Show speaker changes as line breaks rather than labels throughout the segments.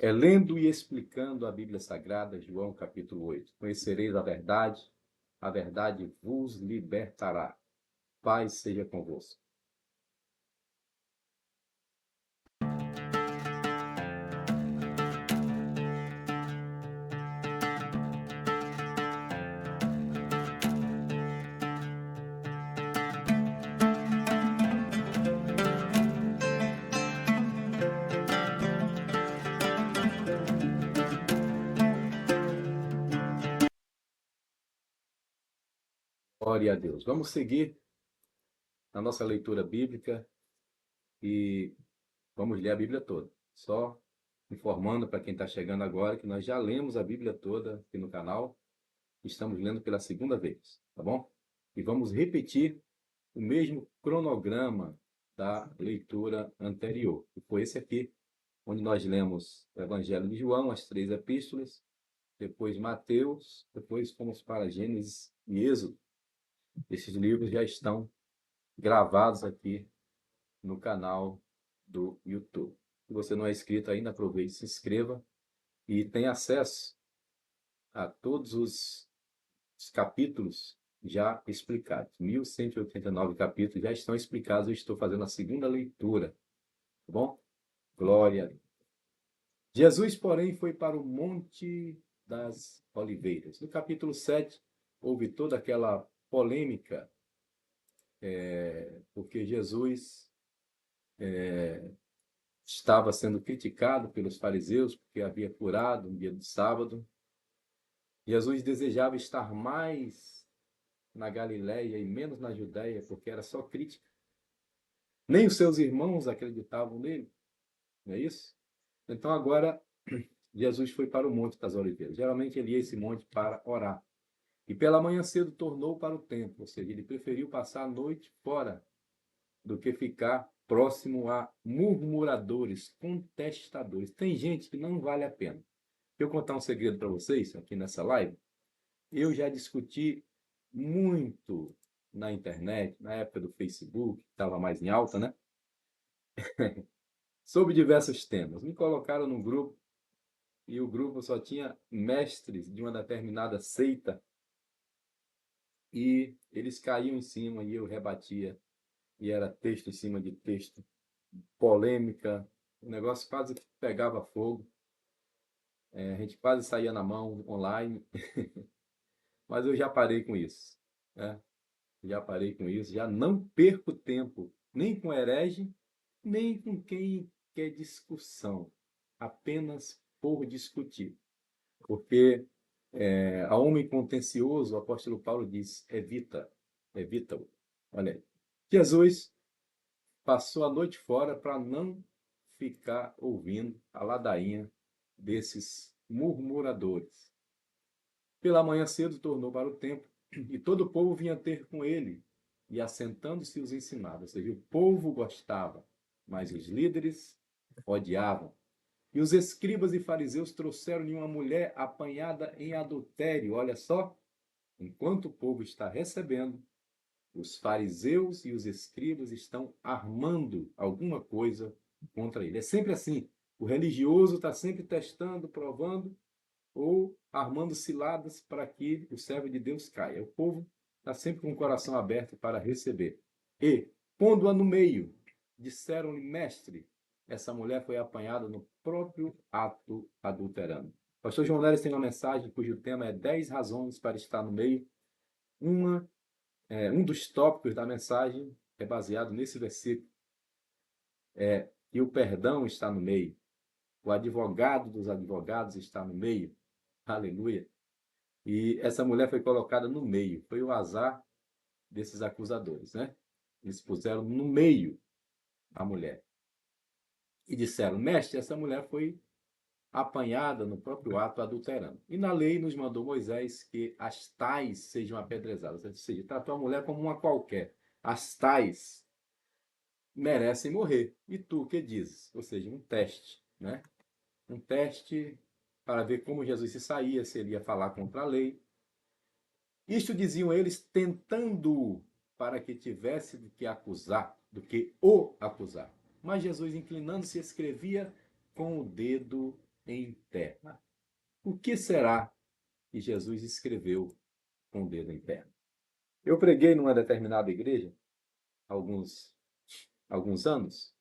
Lendo e explicando a Bíblia Sagrada, João capítulo 8. Conhecereis a verdade vos libertará. Paz seja convosco. Glória a Deus. Vamos seguir na nossa leitura bíblica e vamos ler a Bíblia toda. Só informando para quem está chegando agora que nós já lemos a Bíblia toda aqui no canal. Estamos lendo pela segunda vez, tá bom? E vamos repetir o mesmo cronograma da leitura anterior, que foi esse aqui, onde nós lemos o Evangelho de João, as 3 epístolas, depois Mateus, depois fomos para Gênesis e Êxodo. Esses livros já estão gravados aqui no canal do YouTube. Se você não é inscrito ainda, aproveite, se inscreva e tenha acesso a todos os capítulos já explicados. 1189 capítulos já estão explicados. Eu estou fazendo a segunda leitura. Tá bom? Glória a Deus. Jesus, porém, foi para o Monte das Oliveiras. No capítulo 7, houve toda aquela polêmica, porque Jesus estava sendo criticado pelos fariseus, porque havia curado no dia do sábado. Jesus desejava estar mais na Galiléia e menos na Judéia, porque era só crítica. Nem os seus irmãos acreditavam nele, não é isso? Então agora Jesus foi para o Monte das Oliveiras. Geralmente ele ia a esse monte para orar. E pela manhã cedo tornou para o templo, ou seja, ele preferiu passar a noite fora do que ficar próximo a murmuradores, contestadores. Tem gente que não vale a pena. Deixa eu contar um segredo para vocês aqui nessa live. Eu já discuti muito na internet, na época do Facebook, que estava mais em alta, né? Sobre diversos temas. Me colocaram no grupo e o grupo só tinha mestres de uma determinada seita e eles caíam em cima e eu rebatia e era texto em cima de texto, polêmica, o negócio quase que pegava fogo, a gente quase saía na mão online, mas eu já parei com isso, né? Já parei com isso, já não perco tempo nem com herege, nem com quem quer discussão, apenas por discutir. Porque a homem contencioso, o apóstolo Paulo diz, evita-o. Olha aí. Jesus passou a noite fora para não ficar ouvindo a ladainha desses murmuradores. Pela manhã cedo tornou para o templo e todo o povo vinha ter com ele e assentando-se os ensinava. Ou seja, o povo gostava, mas os líderes odiavam. E os escribas e fariseus trouxeram-lhe uma mulher apanhada em adultério. Olha só, enquanto o povo está recebendo, os fariseus e os escribas estão armando alguma coisa contra ele. É sempre assim. O religioso está sempre testando, provando ou armando ciladas para que o servo de Deus caia. O povo está sempre com o coração aberto para receber. E, pondo-a no meio, disseram-lhe, mestre, essa mulher foi apanhada no próprio ato adulterando. O pastor João Neres tem uma mensagem cujo tema é 10 razões para estar no meio. Um dos tópicos da mensagem é baseado nesse versículo. E o perdão está no meio. O advogado dos advogados está no meio. Aleluia. E essa mulher foi colocada no meio. Foi o azar desses acusadores, né? Eles puseram no meio a mulher. E disseram, mestre, essa mulher foi apanhada no próprio ato adulterando. E na lei nos mandou Moisés que as tais sejam apedrejadas. Ou seja, tratou a mulher como uma qualquer. As tais merecem morrer. E tu, que dizes? Ou seja, um teste, né? Um teste para ver como Jesus se saía, se ele ia falar contra a lei. Isto diziam eles, tentando para que tivesse do que acusar, do que o acusar. Mas Jesus, inclinando-se, escrevia com o dedo em terra. O que será que Jesus escreveu com o dedo em terra? Eu preguei numa determinada igreja há alguns anos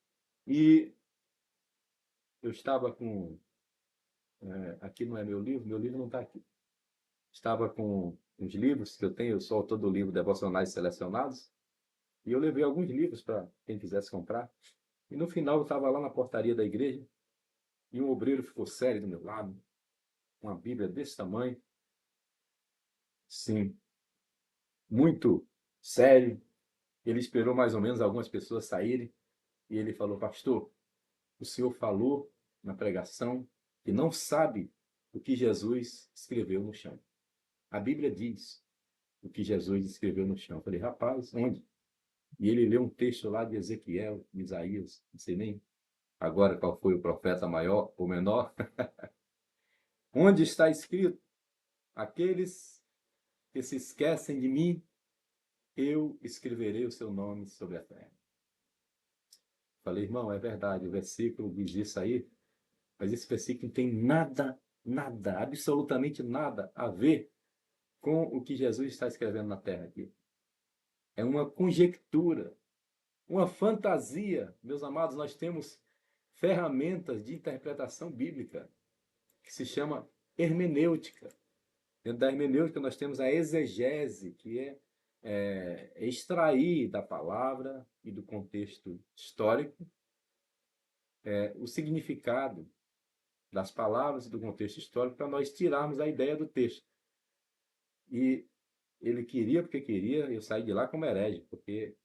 e eu estava com... aqui não é meu livro não está aqui. Estava com uns livros que eu tenho, eu sou autor do livro Devocionais Selecionados, e eu levei alguns livros para quem quisesse comprar. E no final eu estava lá na portaria da igreja e um obreiro ficou sério do meu lado, uma Bíblia desse tamanho, sim, muito sério. Ele esperou mais ou menos algumas pessoas saírem e ele falou: pastor, o senhor falou na pregação que não sabe o que Jesus escreveu no chão. A Bíblia diz o que Jesus escreveu no chão. Eu falei: rapaz, onde? E ele leu um texto lá de Ezequiel, de Isaías, não sei nem agora qual foi o profeta maior ou menor, onde está escrito: aqueles que se esquecem de mim, eu escreverei o seu nome sobre a terra. Falei: irmão, é verdade, o versículo diz isso aí, mas esse versículo não tem nada, absolutamente nada a ver com o que Jesus está escrevendo na terra aqui. É uma conjectura, uma fantasia. Meus amados, nós temos ferramentas de interpretação bíblica que se chama hermenêutica. Dentro da hermenêutica nós temos a exegese, que é extrair da palavra e do contexto histórico o significado das palavras e do contexto histórico para nós tirarmos a ideia do texto. E ele queria, porque queria, eu saí de lá como herege, porque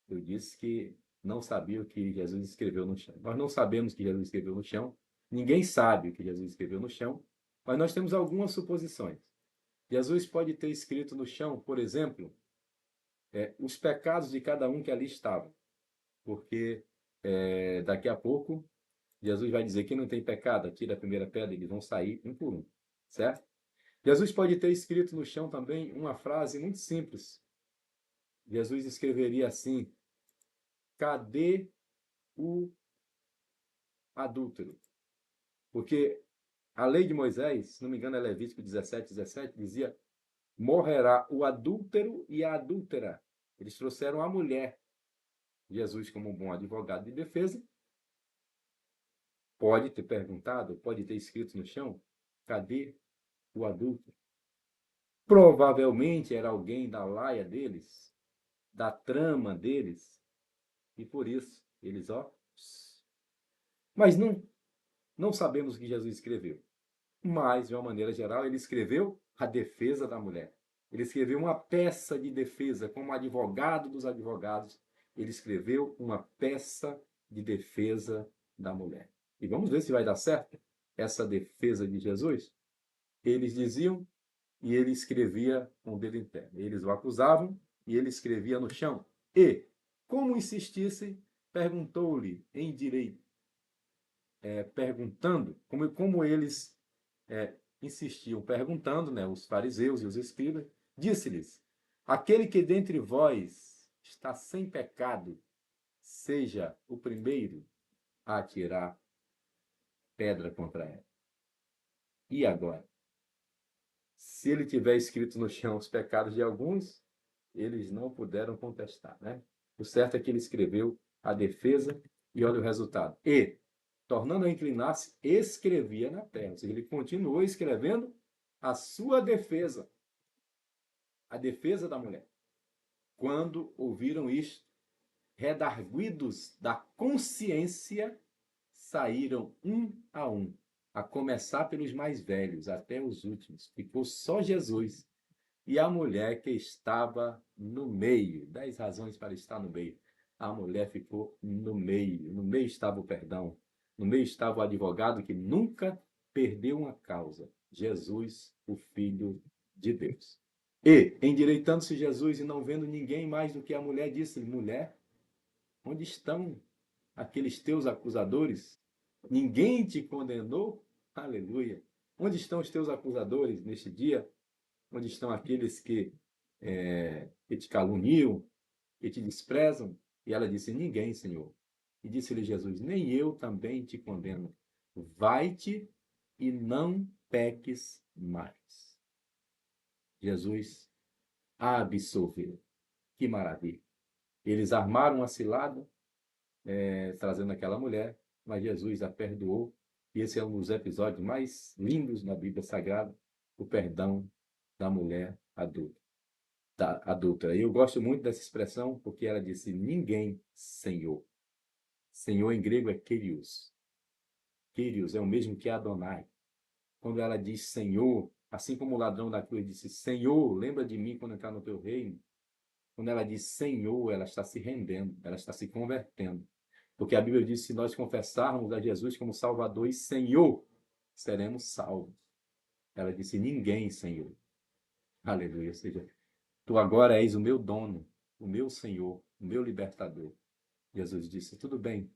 eu disse que não sabia o que Jesus escreveu no chão. Nós não sabemos o que Jesus escreveu no chão, ninguém sabe o que Jesus escreveu no chão, mas nós temos algumas suposições. Jesus pode ter escrito no chão, por exemplo, os pecados de cada um que ali estava, porque daqui a pouco Jesus vai dizer: quem não tem pecado, atira a primeira pedra, eles vão sair um por um, certo? Jesus pode ter escrito no chão também uma frase muito simples. Jesus escreveria assim: cadê o adúltero? Porque a lei de Moisés, se não me engano é Levítico 17, dizia: morrerá o adúltero e a adúltera. Eles trouxeram a mulher. Jesus, como um bom advogado de defesa, pode ter perguntado, pode ter escrito no chão: cadê o adúltero? Provavelmente era alguém da laia deles, da trama deles, e por isso eles, Mas não sabemos o que Jesus escreveu. Mas, de uma maneira geral, ele escreveu a defesa da mulher. Ele escreveu uma peça de defesa, como advogado dos advogados. Ele escreveu uma peça de defesa da mulher. E vamos ver se vai dar certo essa defesa de Jesus. Eles diziam e ele escrevia com o dedo em terra. Eles o acusavam e ele escrevia no chão. E, como insistissem, perguntou-lhe em direito, perguntando, como eles insistiam perguntando, né, os fariseus e os escribas, disse-lhes: aquele que dentre vós está sem pecado, seja o primeiro a atirar pedra contra ela. E agora? Se ele tiver escrito no chão os pecados de alguns, eles não puderam contestar, né? O certo é que ele escreveu a defesa e olha o resultado. E, tornando a inclinar-se, escrevia na terra. Ou seja, ele continuou escrevendo a sua defesa, a defesa da mulher. Quando ouviram isto, redarguidos da consciência, saíram um, a começar pelos mais velhos até os últimos. Ficou só Jesus e a mulher que estava no meio. 10 razões para estar no meio. A mulher ficou no meio. No meio estava o perdão. No meio estava o advogado que nunca perdeu uma causa. Jesus, o Filho de Deus. E, endireitando-se Jesus e não vendo ninguém mais do que a mulher, disse-lhe: mulher, onde estão aqueles teus acusadores? Ninguém te condenou? Aleluia. Onde estão os teus acusadores neste dia? Onde estão aqueles que te caluniam, que te desprezam? E ela disse: ninguém, Senhor. E disse-lhe Jesus: nem eu também te condeno. Vai-te e não peques mais. Jesus absolveu. Que maravilha. Eles armaram uma cilada, trazendo aquela mulher, mas Jesus a perdoou. E esse é um dos episódios mais lindos na Bíblia Sagrada, o perdão da mulher adulta. E eu gosto muito dessa expressão, porque ela disse, ninguém Senhor. Senhor em grego é Kyrios. Kyrios é o mesmo que Adonai. Quando ela diz Senhor, assim como o ladrão da cruz disse, Senhor, lembra de mim quando entrar no teu reino. Quando ela diz Senhor, ela está se rendendo, ela está se convertendo. Porque a Bíblia diz que se nós confessarmos a Jesus como Salvador e Senhor, seremos salvos. Ela disse, ninguém, Senhor. Aleluia. Ou seja, tu agora és o meu dono, o meu Senhor, o meu libertador. Jesus disse, tudo bem,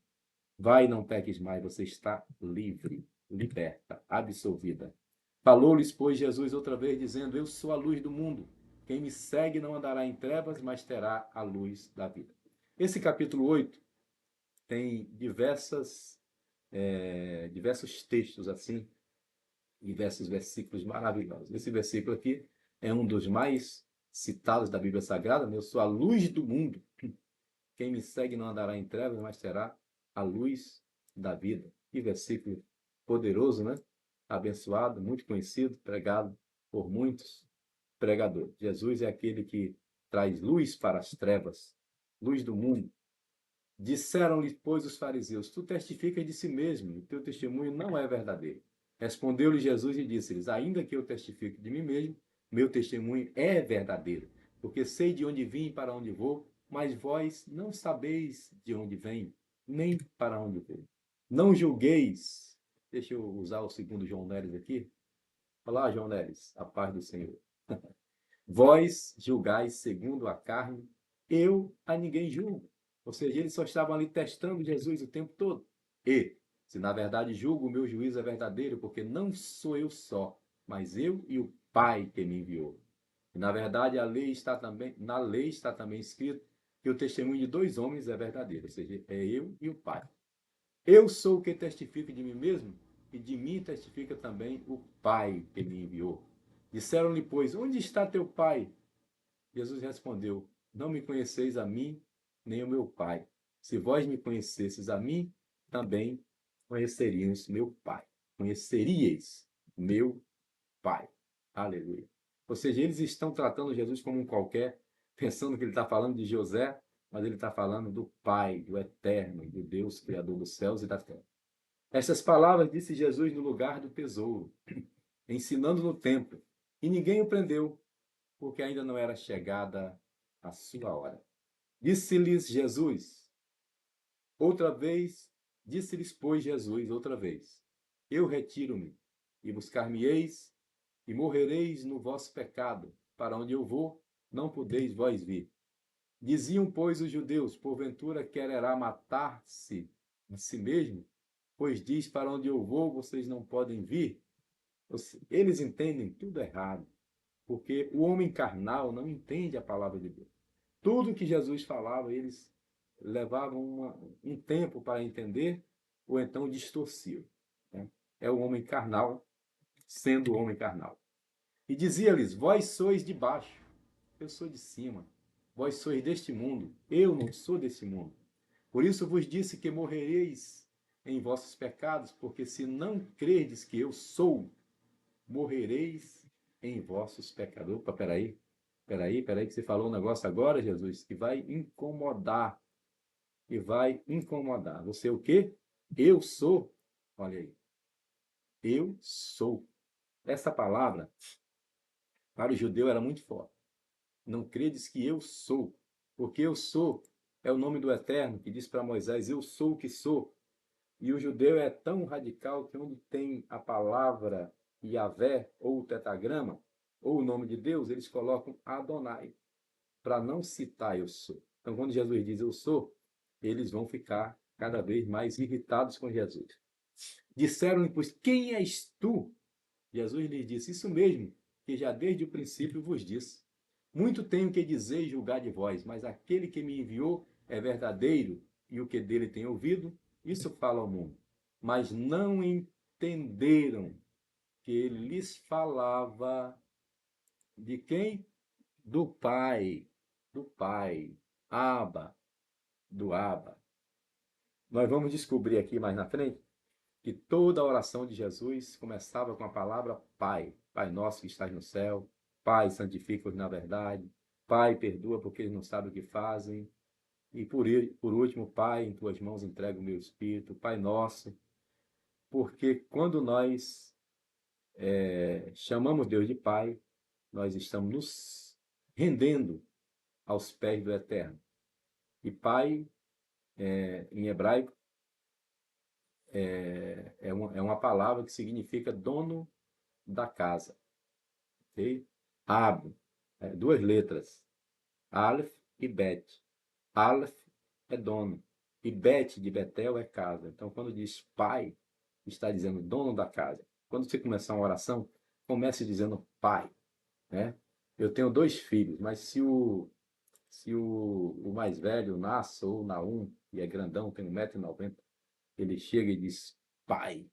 vai, não peques mais, você está livre, liberta, absolvida. Falou-lhes, pois, Jesus outra vez, dizendo, eu sou a luz do mundo. Quem me segue não andará em trevas, mas terá a luz da vida. Esse capítulo 8 tem diversos textos assim, diversos versículos maravilhosos. Esse versículo aqui é um dos mais citados da Bíblia Sagrada, né? Eu sou a luz do mundo. Quem me segue não andará em trevas, mas terá a luz da vida. Que versículo poderoso, né? Abençoado, muito conhecido, pregado por muitos pregadores. Jesus é aquele que traz luz para as trevas, luz do mundo. Disseram-lhe, pois, os fariseus, tu testificas de si mesmo, e teu testemunho não é verdadeiro. Respondeu-lhe Jesus e disse-lhes, ainda que eu testifique de mim mesmo, meu testemunho é verdadeiro, porque sei de onde vim e para onde vou, mas vós não sabeis de onde vem, nem para onde vou. Não julgueis. Deixa eu usar o segundo João Neres aqui. Olá, João Neres, a paz do Senhor. Vós julgais segundo a carne, eu a ninguém julgo. Ou seja, eles só estavam ali testando Jesus o tempo todo. E, se na verdade julgo, o meu juízo é verdadeiro, porque não sou eu só, mas eu e o Pai que me enviou. E, na verdade, na lei está também escrito que o testemunho de dois homens é verdadeiro, ou seja, é eu e o Pai. Eu sou o que testifico de mim mesmo, e de mim testifica também o Pai que me enviou. Disseram-lhe, pois, onde está teu Pai? Jesus respondeu, não me conheceis a mim, nem o meu Pai. Se vós me conhecesseis a mim, também conheceríeis meu Pai. Conheceríeis meu Pai. Aleluia. Ou seja, eles estão tratando Jesus como um qualquer, pensando que ele está falando de José, mas ele está falando do Pai, do Eterno, do Deus Criador dos céus e da terra. Essas palavras disse Jesus no lugar do tesouro, ensinando no templo, e ninguém o prendeu, porque ainda não era chegada a sua hora. Disse-lhes Jesus, outra vez, disse-lhes, pois, Jesus, outra vez, eu retiro-me, e buscar-me-eis, e morrereis no vosso pecado, para onde eu vou, não podeis vós vir. Diziam, pois, os judeus, porventura quererá matar-se a si mesmo? Pois diz, para onde eu vou, vocês não podem vir. Eles entendem tudo errado, porque o homem carnal não entende a palavra de Deus. Tudo que Jesus falava, eles levavam um tempo para entender, ou então distorciam. Né? É o homem carnal sendo o homem carnal. E dizia-lhes, vós sois de baixo, eu sou de cima. Vós sois deste mundo, eu não sou desse mundo. Por isso vos disse que morrereis em vossos pecados, porque se não crerdes que eu sou, morrereis em vossos pecados. Opa, peraí, que você falou um negócio agora, Jesus, que vai incomodar. E vai incomodar. Você é o quê? Eu sou. Olha aí. Eu sou. Essa palavra, para o judeu, era muito forte. Não credes que eu sou. Porque eu sou é o nome do Eterno, que diz para Moisés, eu sou o que sou. E o judeu é tão radical que onde tem a palavra Yahvé, ou o tetragrama, ou o nome de Deus, eles colocam Adonai, para não citar eu sou. Então, quando Jesus diz eu sou, eles vão ficar cada vez mais irritados com Jesus. Disseram-lhe, pois, quem és tu? Jesus lhes disse, isso mesmo, que já desde o princípio vos disse. Muito tenho que dizer e julgar de vós, mas aquele que me enviou é verdadeiro, e o que dele tem ouvido, isso fala ao mundo. Mas não entenderam que ele lhes falava de quem? Do Pai, do Pai, Abba, do Abba. Nós vamos descobrir aqui mais na frente que toda a oração de Jesus começava com a palavra Pai. Pai nosso que estás no céu, Pai, santifica-os na verdade, Pai, perdoa porque eles não sabem o que fazem. E por último, Pai, em tuas mãos entrego o meu espírito, Pai nosso, porque quando nós chamamos Deus de Pai, nós estamos nos rendendo aos pés do Eterno. E Pai, em hebraico, é uma palavra que significa dono da casa. Ok? Ab, duas letras, Aleph e Bet. Aleph é dono e Bet de Betel é casa. Então, quando diz pai, está dizendo dono da casa. Quando você começar uma oração, comece dizendo pai, né? Eu tenho dois filhos, mas se o mais velho, o Nasso ou o Naum, e é grandão, tem 1,90 m, ele chega e diz pai.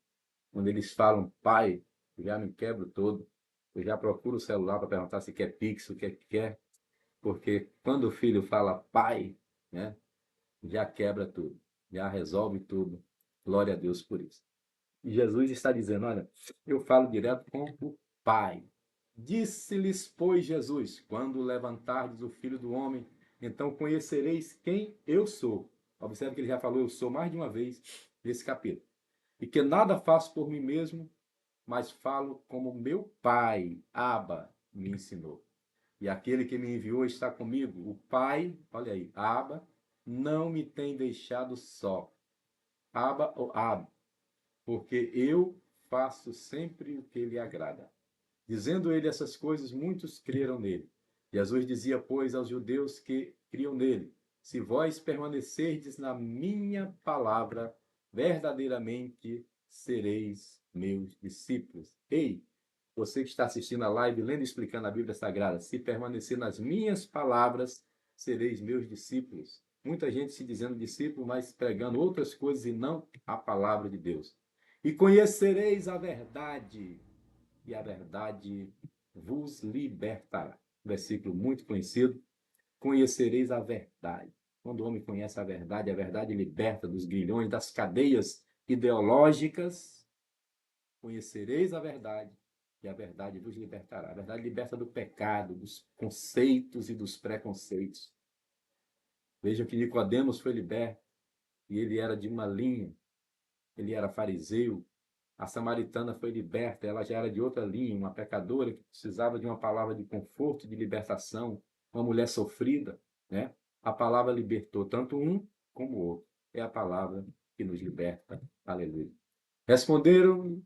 Quando eles falam pai, eu já me quebro todo. Eu já procuro o celular para perguntar se quer Pix, o que quer, porque quando o filho fala pai, né, já quebra tudo, já resolve tudo. Glória a Deus por isso. E Jesus está dizendo, olha, eu falo direto com o Pai. Disse-lhes, pois, Jesus, quando levantardes o Filho do Homem, então conhecereis quem eu sou. Observe que ele já falou eu sou mais de uma vez nesse capítulo. E que nada faço por mim mesmo, mas falo como meu Pai, Abba, me ensinou. E aquele que me enviou está comigo. O Pai, olha aí, Abba, não me tem deixado só. Abba ou Ab, porque eu faço sempre o que lhe agrada. Dizendo ele essas coisas, muitos creram nele. Jesus dizia, pois, aos judeus que criam nele: se vós permanecerdes na minha palavra, verdadeiramente sereis meus discípulos. Ei, você que está assistindo a live, lendo e explicando a Bíblia Sagrada, se permanecer nas minhas palavras, sereis meus discípulos. Muita gente se dizendo discípulo, mas pregando outras coisas e não a palavra de Deus. E conhecereis a verdade, e a verdade vos libertará. Versículo muito conhecido. Conhecereis a verdade. Quando o homem conhece a verdade liberta dos grilhões, das cadeias ideológicas. Conhecereis a verdade e a verdade vos libertará. A verdade liberta do pecado, dos conceitos e dos preconceitos. Vejam que Nicodemos foi liberto e ele era de uma linha, ele era fariseu. A samaritana foi liberta, ela já era de outra linha, uma pecadora que precisava de uma palavra de conforto, de libertação, uma mulher sofrida, né? A palavra libertou tanto um como o outro. É a palavra que nos liberta. Aleluia. Responderam-lhe: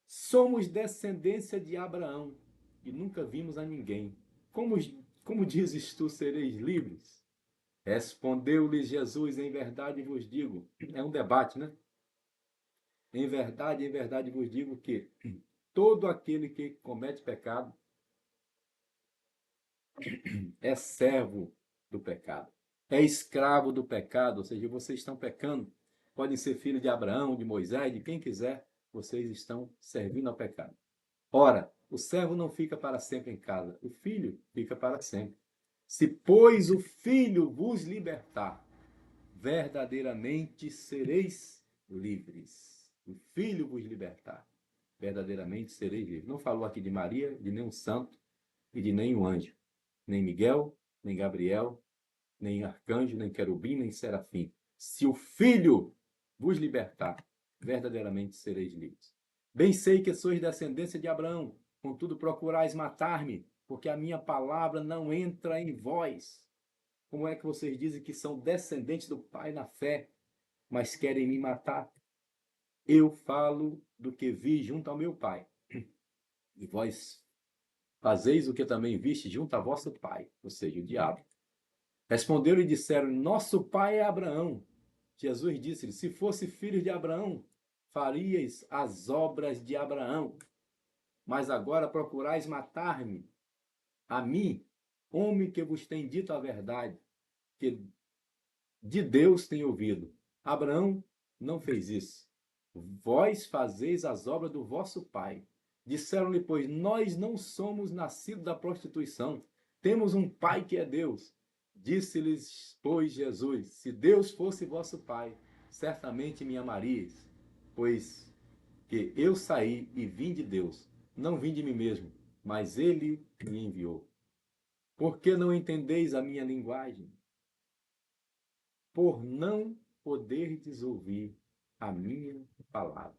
somos descendência de Abraão e nunca vimos a ninguém. Como, como dizes tu, sereis livres? Respondeu-lhes Jesus: em verdade vos digo. É um debate, né? Em verdade vos digo que todo aquele que comete pecado é servo do pecado, é escravo do pecado, ou seja, vocês estão pecando. Podem ser filhos de Abraão, de Moisés, de quem quiser, vocês estão servindo ao pecado. Ora, o servo não fica para sempre em casa, o filho fica para sempre. Se, pois, o filho vos libertar, verdadeiramente sereis livres. O filho vos libertar, verdadeiramente sereis livres. Não falou aqui de Maria, de nenhum santo e de nenhum anjo. Nem Miguel, nem Gabriel, nem arcanjo, nem querubim, nem serafim. Se o filho vos libertar, verdadeiramente sereis livres. Bem sei que sois descendência de Abraão, contudo procurais matar-me, porque a minha palavra não entra em vós. Como é que vocês dizem que são descendentes do Pai na fé, mas querem me matar? Eu falo do que vi junto ao meu Pai, e vós fazeis o que também viste junto a vosso pai, ou seja, o diabo. Responderam e disseram: nosso pai é Abraão. Jesus disse-lhe: se fosse filho de Abraão, farias as obras de Abraão. Mas agora procurais matar-me, a mim, homem que vos tem dito a verdade, que de Deus tem ouvido. Abraão não fez isso. vós fazeis as obras do vosso pai. Disseram-lhe, pois, nós não somos nascidos da prostituição, temos um pai que é Deus. Disse-lhes, pois, Jesus, se Deus fosse vosso pai, certamente me amarias, pois que eu saí e vim de Deus, não vim de mim mesmo, mas ele me enviou. Por que não entendeis a minha linguagem? Por não poderdes ouvir a minha palavra.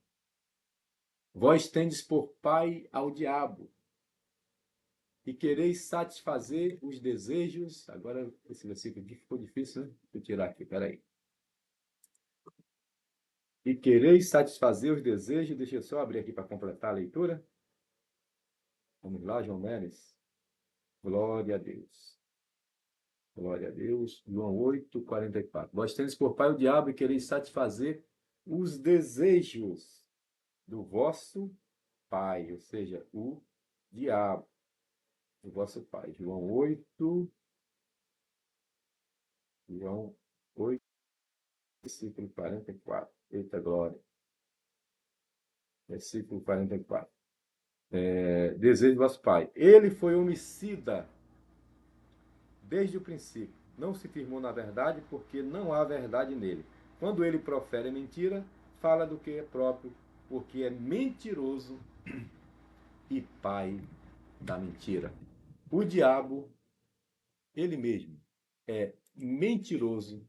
Vós tendes por pai ao diabo, e quereis satisfazer os desejos. Agora, esse versículo aqui ficou difícil, né? Deixa eu tirar aqui, peraí. E quereis satisfazer os desejos. Deixa eu só abrir aqui para completar a leitura. Vamos lá, João Menes. Glória a Deus. Glória a Deus. João 8:44. Vós tendes por pai o diabo e quereis satisfazer os desejos do vosso pai, ou seja, o diabo, do vosso pai. João 8, versículo 44. Eita glória. Versículo 44. Desejo do vosso pai. Ele foi homicida desde o princípio. Não se firmou na verdade, porque não há verdade nele. Quando ele profere mentira, fala do que é próprio, porque é mentiroso e pai da mentira. O diabo, ele mesmo, é mentiroso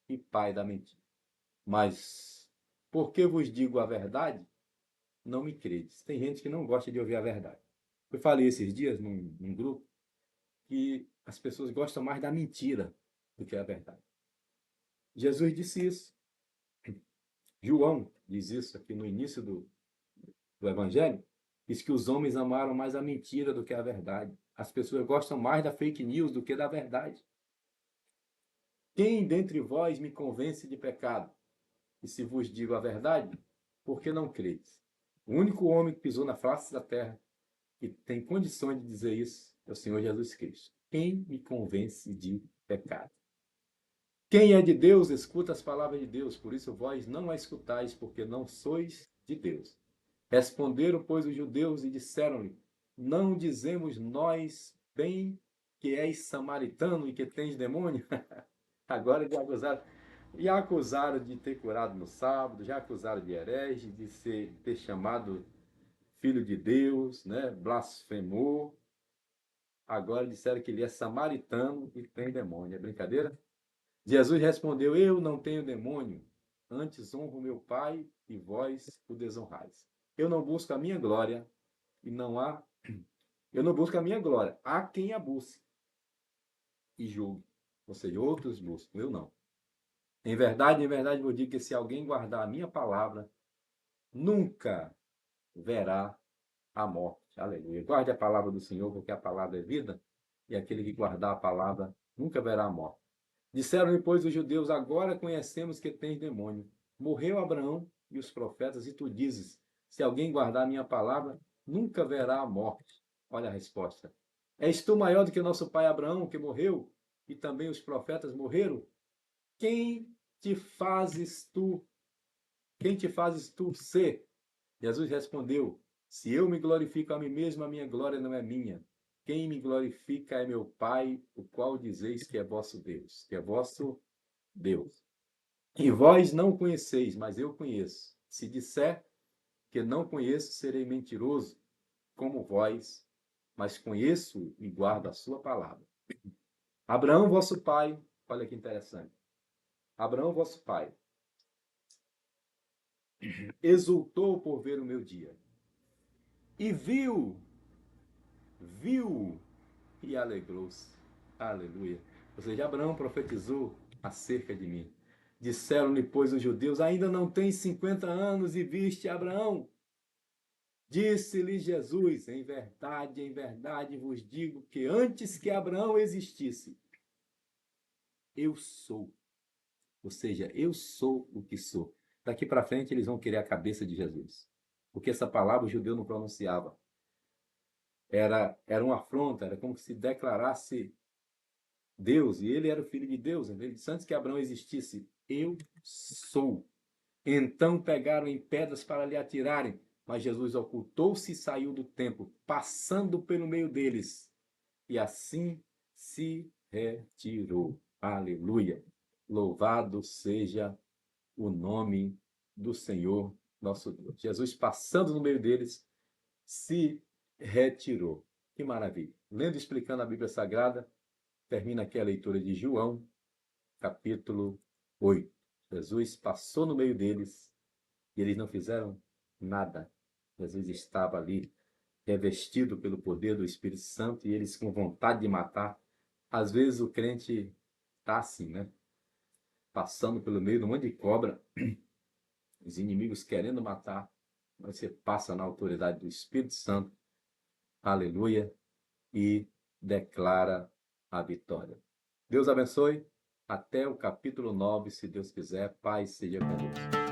e pai da mentira. Mas, porque vos digo a verdade, não me credes. Tem gente que não gosta de ouvir a verdade. Eu falei esses dias num grupo que as pessoas gostam mais da mentira do que a verdade. Jesus disse isso. João diz isso aqui no início do Evangelho. Diz que os homens amaram mais a mentira do que a verdade. As pessoas gostam mais da fake news do que da verdade. Quem dentre vós me convence de pecado? E se vos digo a verdade, por que não credes? O único homem que pisou na face da terra que tem condições de dizer isso é o Senhor Jesus Cristo. Quem me convence de pecado? Quem é de Deus, escuta as palavras de Deus, por isso vós não a escutais, porque não sois de Deus. Responderam, pois, os judeus e disseram-lhe, não dizemos nós bem que és samaritano e que tens demônio? Agora já acusaram de ter curado no sábado, já acusaram de herege, de ter chamado filho de Deus, né? Blasfemou. Agora disseram que ele é samaritano e tem demônio. É brincadeira? Jesus respondeu, eu não tenho demônio, antes honro meu Pai e vós o desonrais. Eu não busco a minha glória e não há... Eu não busco a minha glória, há quem a busque e julgue. Ou seja, outros buscam, eu não. Em verdade, vos digo que se alguém guardar a minha palavra, nunca verá a morte. Aleluia. Guarde a palavra do Senhor, porque a palavra é vida, e aquele que guardar a palavra nunca verá a morte. Disseram depois os judeus, agora conhecemos que tens demônio. Morreu Abraão e os profetas, e tu dizes, se alguém guardar a minha palavra, nunca verá a morte. Olha a resposta. És tu maior do que nosso pai Abraão, que morreu, e também os profetas morreram? Quem te fazes tu? Quem te fazes tu ser? Jesus respondeu, se eu me glorifico a mim mesmo, a minha glória não é minha. Quem me glorifica é meu Pai, o qual dizeis que é vosso Deus, que é vosso Deus. E vós não o conheceis, mas eu conheço. Se disser que não conheço, serei mentiroso, como vós, mas conheço e guardo a sua palavra. Abraão, vosso pai, olha que interessante. Abraão, vosso pai, exultou por ver o meu dia. E viu e alegrou-se. Aleluia. Ou seja, Abraão profetizou acerca de mim. Disseram-lhe, pois, os judeus, ainda não tens 50 anos e viste Abraão? Disse-lhe Jesus, em verdade vos digo que antes que Abraão existisse, eu sou. Ou seja, eu sou o que sou. Daqui para frente eles vão querer a cabeça de Jesus. Porque essa palavra o judeu não pronunciava. Era uma afronta, era como se declarasse Deus, e ele era o filho de Deus. Ele disse, antes que Abraão existisse, eu sou. Então pegaram em pedras para lhe atirarem, mas Jesus ocultou-se e saiu do templo, passando pelo meio deles, e assim se retirou. Aleluia! Louvado seja o nome do Senhor nosso Deus. Jesus, passando no meio deles, se retirou. Que maravilha! Lendo e explicando a Bíblia Sagrada, termina aqui a leitura de João, capítulo 8. Jesus passou no meio deles e eles não fizeram nada. Jesus estava ali, revestido pelo poder do Espírito Santo, e eles com vontade de matar. Às vezes o crente está assim, né? Passando pelo meio de um monte de cobra, os inimigos querendo matar, mas você passa na autoridade do Espírito Santo, aleluia, e declara a vitória. Deus abençoe. Até o capítulo 9, se Deus quiser. Paz seja convosco.